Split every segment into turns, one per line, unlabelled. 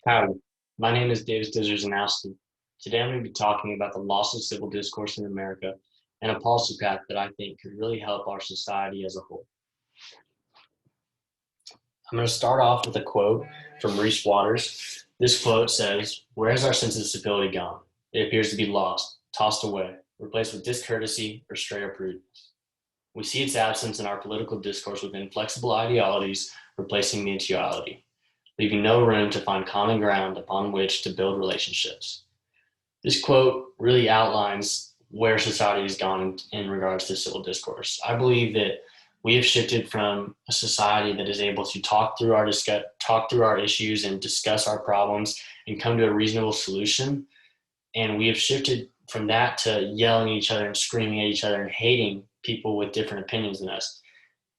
Howdy, my name is Dzierzanowski. Today I'm going to be talking about the loss of civil discourse in America and a policy path that I think could really help our society as a whole. I'm going to start off with a quote from Reese Waters. This quote says, "Where has our sense of civility gone? It appears to be lost, tossed away, replaced with discourtesy or straight up rudeness. We see its absence in our political discourse with inflexible ideologies replacing mutuality, leaving no room to find common ground upon which to build relationships." This quote really outlines where society has gone in regards to civil discourse. I believe that we have shifted from a society that is able to talk through our issues and discuss our problems and come to a reasonable solution. And we have shifted from that to yelling at each other and screaming at each other and hating people with different opinions than us.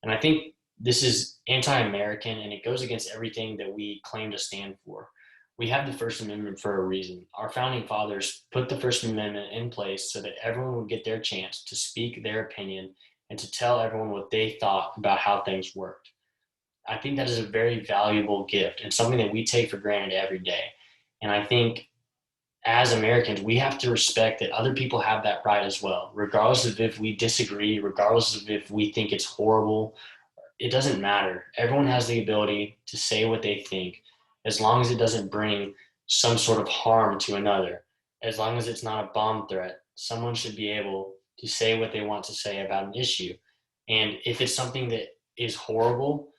And I think this is anti-American and it goes against everything that we claim to stand for. We have the First Amendment for a reason. Our founding fathers put the First Amendment in place so that everyone would get their chance to speak their opinion and to tell everyone what they thought about how things worked. I think that is a very valuable gift and something that we take for granted every day. And I think as Americans, we have to respect that other people have that right as well, regardless of if we disagree, regardless of if we think it's horrible. It doesn't matter. Everyone has the ability to say what they think as long as it doesn't bring some sort of harm to another. As long as it's not a bomb threat, someone should be able to say what they want to say about an issue. And if it's something that is horrible,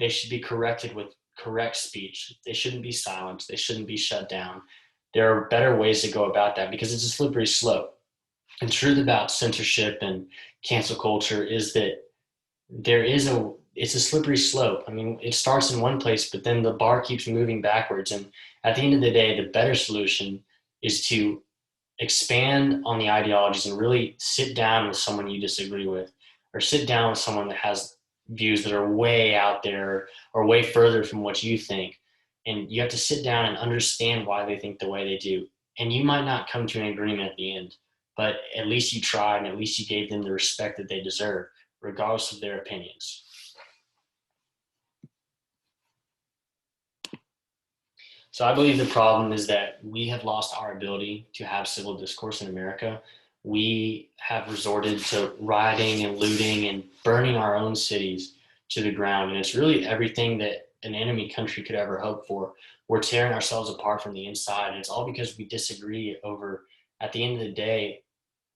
they should be corrected with correct speech. They shouldn't be silenced. They shouldn't be shut down. There are better ways to go about that because it's a slippery slope. The truth about censorship and cancel culture is that it's a slippery slope. I mean, it starts in one place, but then the bar keeps moving backwards. And at the end of the day, the better solution is to expand on the ideologies and really sit down with someone you disagree with, or sit down with someone that has views that are way out there or way further from what you think. And you have to sit down and understand why they think the way they do. And you might not come to an agreement at the end, but at least you tried and at least you gave them the respect that they deserve, regardless of their opinions. So I believe the problem is that we have lost our ability to have civil discourse in America. We have resorted to rioting and looting and burning our own cities to the ground. And it's really everything that an enemy country could ever hope for. We're tearing ourselves apart from the inside. And it's all because we disagree over, at the end of the day,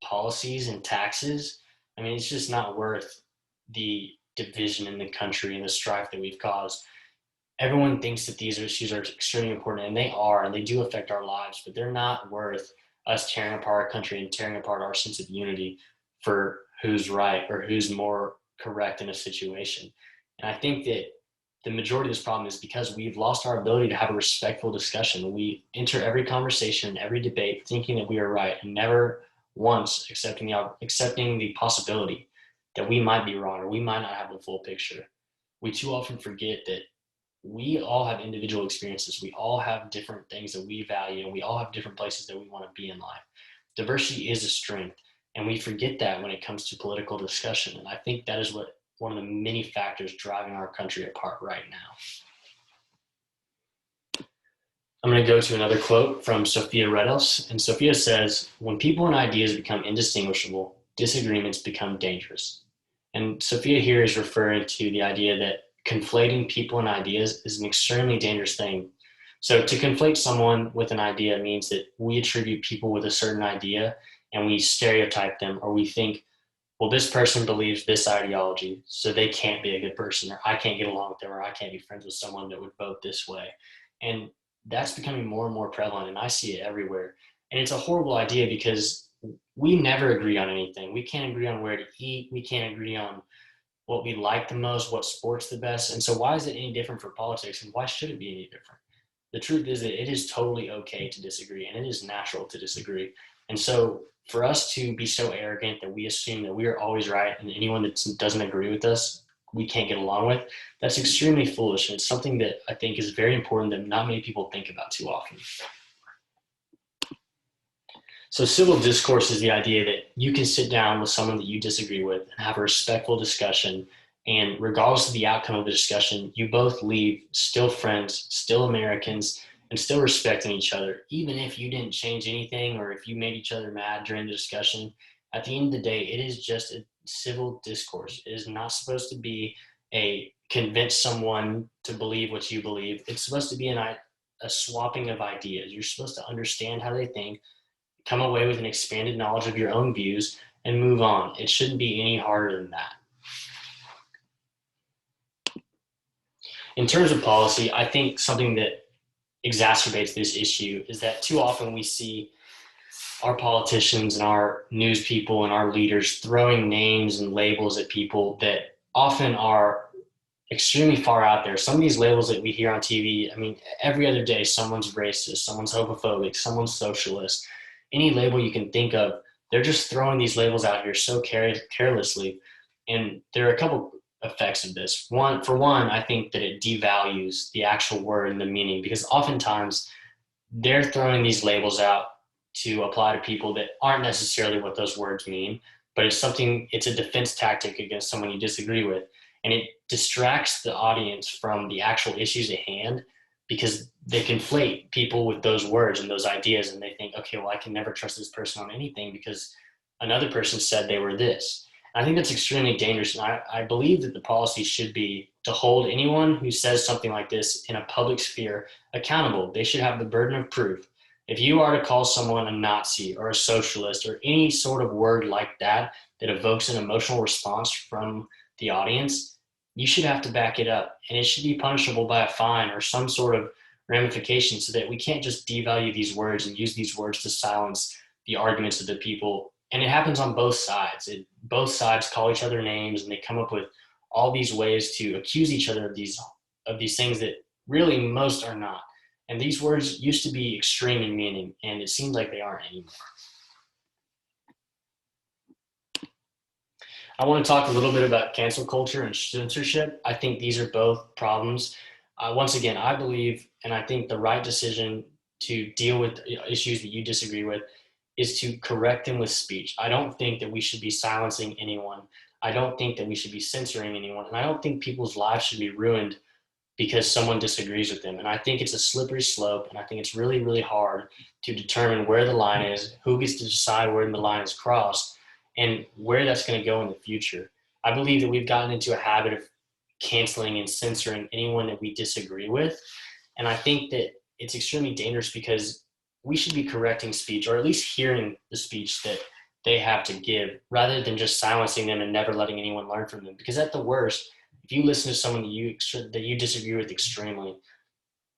policies and taxes. I mean, it's just not worth the division in the country and the strife that we've caused. Everyone thinks that these issues are extremely important, and they are, and they do affect our lives, but they're not worth us tearing apart our country and tearing apart our sense of unity for who's right or who's more correct in a situation. And I think that the majority of this problem is because we've lost our ability to have a respectful discussion. We enter every conversation, every debate, thinking that we are right, and never once accepting the possibility that we might be wrong or we might not have the full picture. We too often forget that we all have individual experiences. We all have different things that we value, and we all have different places that we want to be in life. Diversity is a strength, and we forget that when it comes to political discussion. And I think that is one of the many factors driving our country apart right now. I'm going to go to another quote from Sophia Redos, and Sophia says, "When people and ideas become indistinguishable, disagreements become dangerous." And Sophia here is referring to the idea that conflating people and ideas is an extremely dangerous thing. So to conflate someone with an idea means that we attribute people with a certain idea and we stereotype them, or we think, well, this person believes this ideology, so they can't be a good person, or I can't get along with them, or I can't be friends with someone that would vote this way. And that's becoming more and more prevalent, and I see it everywhere. And it's a horrible idea because we never agree on anything. We can't agree on where to eat. We can't agree on what we like the most, what sport's the best. And so why is it any different for politics, and why should it be any different? The truth is that it is totally okay to disagree, and it is natural to disagree. And so for us to be so arrogant that we assume that we are always right and anyone that doesn't agree with us, we can't get along with, that's extremely foolish. And it's something that I think is very important that not many people think about too often. So civil discourse is the idea that you can sit down with someone that you disagree with and have a respectful discussion. And regardless of the outcome of the discussion, you both leave still friends, still Americans, and still respecting each other, even if you didn't change anything or if you made each other mad during the discussion. At the end of the day, it is just a civil discourse. It is not supposed to be a convince someone to believe what you believe. It's supposed to be a swapping of ideas. You're supposed to understand how they think, come away with an expanded knowledge of your own views, and move on. It shouldn't be any harder than that. In terms of policy, I think something that exacerbates this issue is that too often we see our politicians and our news people and our leaders throwing names and labels at people that often are extremely far out there. Some of these labels that we hear on TV, I mean, every other day, someone's racist, someone's homophobic, someone's socialist, any label you can think of, they're just throwing these labels out here so carelessly. And there are a couple effects of this. For one, I think that it devalues the actual word and the meaning, because oftentimes they're throwing these labels out to apply to people that aren't necessarily what those words mean, but it's a defense tactic against someone you disagree with. And it distracts the audience from the actual issues at hand, because they conflate people with those words and those ideas, and they think, okay, well, I can never trust this person on anything because another person said they were this. And I think that's extremely dangerous, and I believe that the policy should be to hold anyone who says something like this in a public sphere accountable. They should have the burden of proof. If you are to call someone a Nazi or a socialist or any sort of word like that that evokes an emotional response from the audience, you should have to back it up, and it should be punishable by a fine or some sort of ramification, so that we can't just devalue these words and use these words to silence the arguments of the people. And it happens on both sides. Both sides call each other names, and they come up with all these ways to accuse each other of these things that really most are not. And these words used to be extreme in meaning, and it seems like they aren't anymore. I want to talk a little bit about cancel culture and censorship. I think these are both problems. Once again, I believe, and I think the right decision to deal with issues that you disagree with is to correct them with speech. I don't think that we should be silencing anyone. I don't think that we should be censoring anyone. And I don't think people's lives should be ruined because someone disagrees with them. And I think it's a slippery slope. And I think it's really, really hard to determine where the line is, who gets to decide where the line is crossed, and where that's going to go in the future. I believe that we've gotten into a habit of canceling and censoring anyone that we disagree with. And I think that it's extremely dangerous, because we should be correcting speech, or at least hearing the speech that they have to give, rather than just silencing them and never letting anyone learn from them. Because at the worst, if you listen to someone that you disagree with extremely,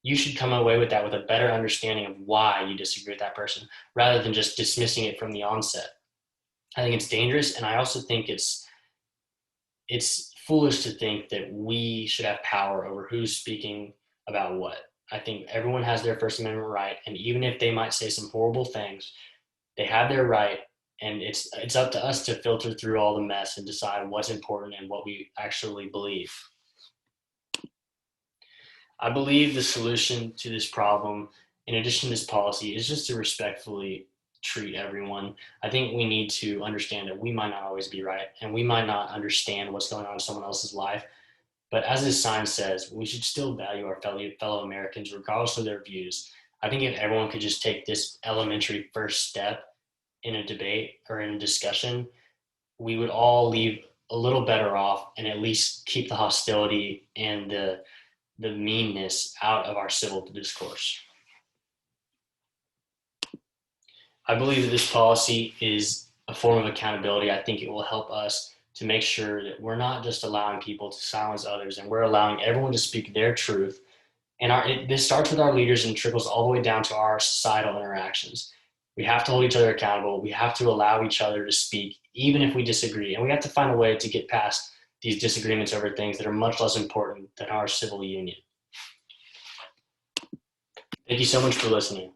you should come away with that with a better understanding of why you disagree with that person, rather than just dismissing it from the onset. I think it's dangerous, and I also think it's foolish to think that we should have power over who's speaking about what. I think everyone has their First Amendment right, and even if they might say some horrible things, they have their right, and it's up to us to filter through all the mess and decide what's important and what we actually believe. I believe the solution to this problem, in addition to this policy, is just to respectfully treat everyone. I think we need to understand that we might not always be right, and we might not understand what's going on in someone else's life. But as this sign says, we should still value our fellow Americans regardless of their views. I think if everyone could just take this elementary first step in a debate or in a discussion, we would all leave a little better off, and at least keep the hostility and the meanness out of our civil discourse. I believe that this policy is a form of accountability. I think it will help us to make sure that we're not just allowing people to silence others, and we're allowing everyone to speak their truth. And this starts with our leaders and trickles all the way down to our societal interactions. We have to hold each other accountable. We have to allow each other to speak, even if we disagree. And we have to find a way to get past these disagreements over things that are much less important than our civil union. Thank you so much for listening.